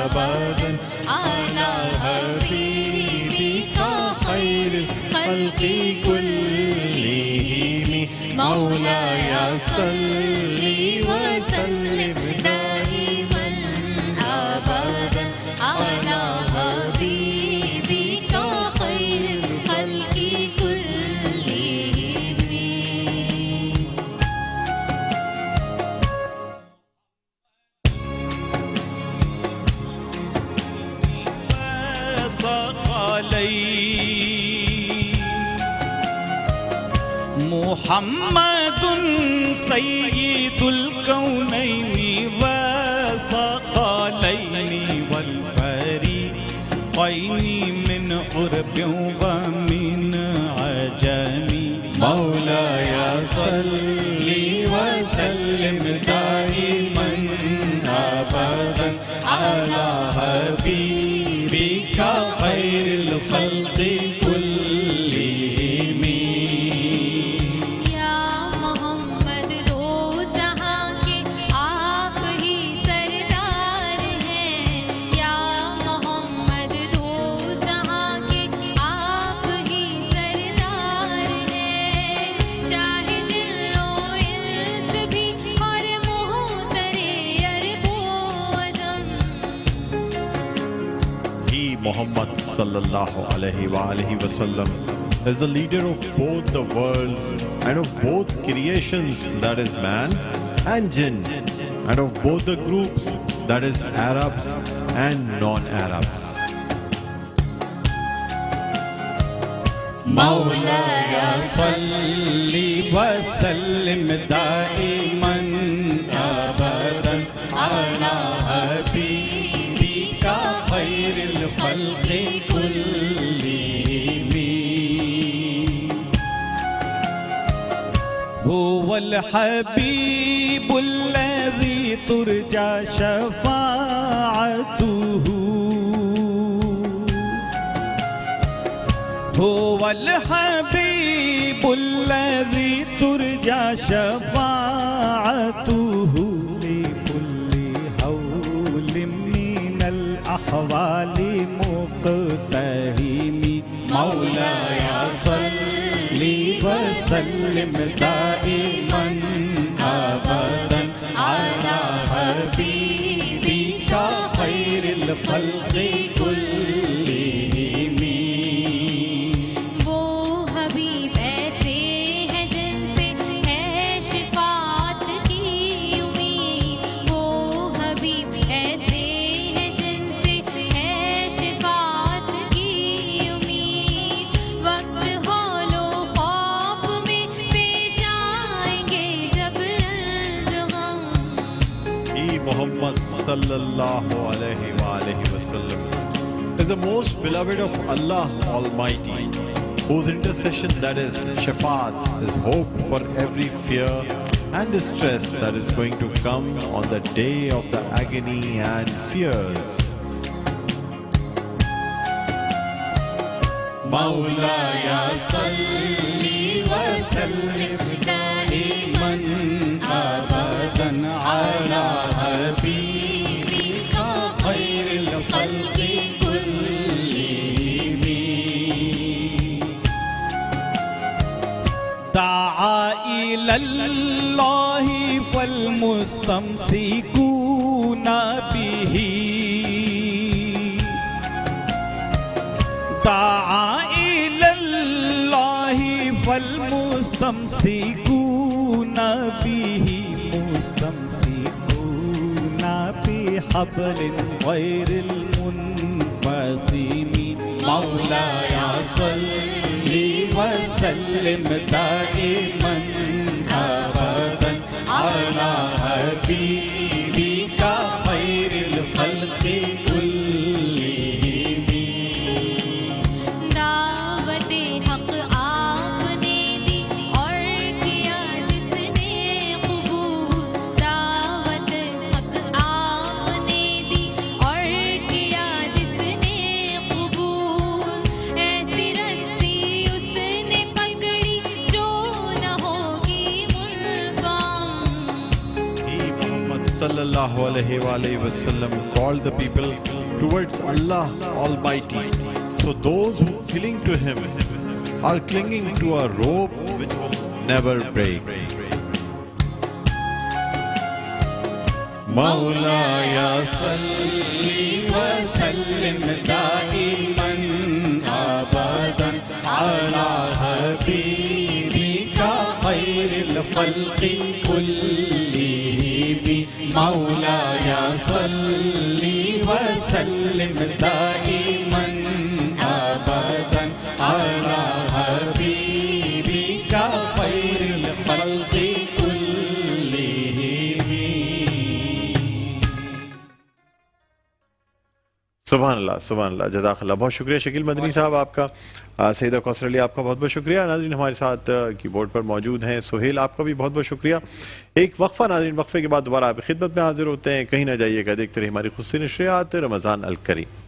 अबदन अला हबीबिका खैरुल खल्क़ि कुल्लिहिम मौलाया सल्ली व सल्लिम दाइमन अबदन अला हबीबिका खैरुल खल्क़ि कुल्लिहिम। मुहम्मदुन सय्यिदुल कौनैनि व सक़लैनि वल फ़रीक़ैनि मिन उर्बिन व मिन अजमी मौलाया सल्ली व सल्लिम दाइमन अबदन अला हबीबिका खैरुल खल्क़ि कुल्लिहिम। या मोहम्मद दो जहां के आप ही सरदार हैं, या मोहम्मद दो जहां के आप ही सरदार हैं। शाह जिल्लो इंस भी और मोहतरे अरबो अदम। He, Muhammad sallallahu alaihi wa alihi wasallam, is the leader of both the worlds and of both creations, that is man and jinn, and of both the groups, that is Arabs and non-Arabs. मौलाया सल्ली व सल्लिम दाइमन अबदन अला हबीबिका खैरुल खल्क़ि कुल्लिहिम। हुवल हबीबुल्लज़ी तुरजा शफ़ाअतुहु, हुवल हबीबुल्लज़ी तुरजा शफ़ाअतुहु लिकुल्लि हौलिम मिनल अहवालि मुक़तहिमी मौलाया सल्ली व सल्लिम दाइमन अबदन अला हबीबिका खैरुल खल्क़ि कुल्लिहिम। वो हबीब ऐसे हैं जिनसे है शिफात की उम्मीद, वो हबीब ऐसे हैं जिनसे है शिफात की उम्मीद। वक्त हौलो खौफ में पेश आएंगे जब Anjum. He, Muhammad sallallahu alaihi wa alihi wasallam, is the most beloved of Allah Almighty, whose intercession, that is shafaat, is hope for every fear and distress that is going to come on the day of the agony and fears. मौलाया सल्ली व सल्लिम दाइमन अबदन अला हबीबिका खैरुल खल्क़ि कुल्लिहिम। दाआ इलल्लाहि फलमुस्तमसिकूना बिही, दाआ इलल्लाहि फलमुस्तमसिकूना बिही, मुस्तमसिकूना बिहब्लिन गैरिल मुनफसिमी मौलाया सल्ली व सल्लिम दाइमन अबदन अला हबीबिका खैरुल खल्क़ि कुल्लिहिम। दावते हक आपने दी और किया जिसने कबूल, दावत हक आपने दी और किया जिसने कबूल। ऐसी रस्सी उसने पकड़ी जो न sallallahu alaihi wasallam called the people towards Allah Almighty. So those who cling to Him are clinging to a rope which will never break. مولاي صل وسلم دائما أبدا على حبيبك خير الخلق كلهم مولاي صل وسلم دائما أبدا على حبيبك خير الخلق सुभान अल्लाह जज़ाकल्लाह। बहुत शुक्रिया शकील मदनी साहब आपका। सईदा कौसर अली आपका बहुत बहुत शुक्रिया। नाज़रीन हमारे साथ कीबोर्ड पर मौजूद हैं सुहेल, आपका भी बहुत बहुत शुक्रिया। एक वक्फ़ा नाज़रीन, वक्फ़े के बाद दोबारा आपकी खिदमत में हाजिर होते हैं। कहीं ना जाइएगा, देखते रहिए हमारी खुशी नशरियात रमज़ान अल करीम।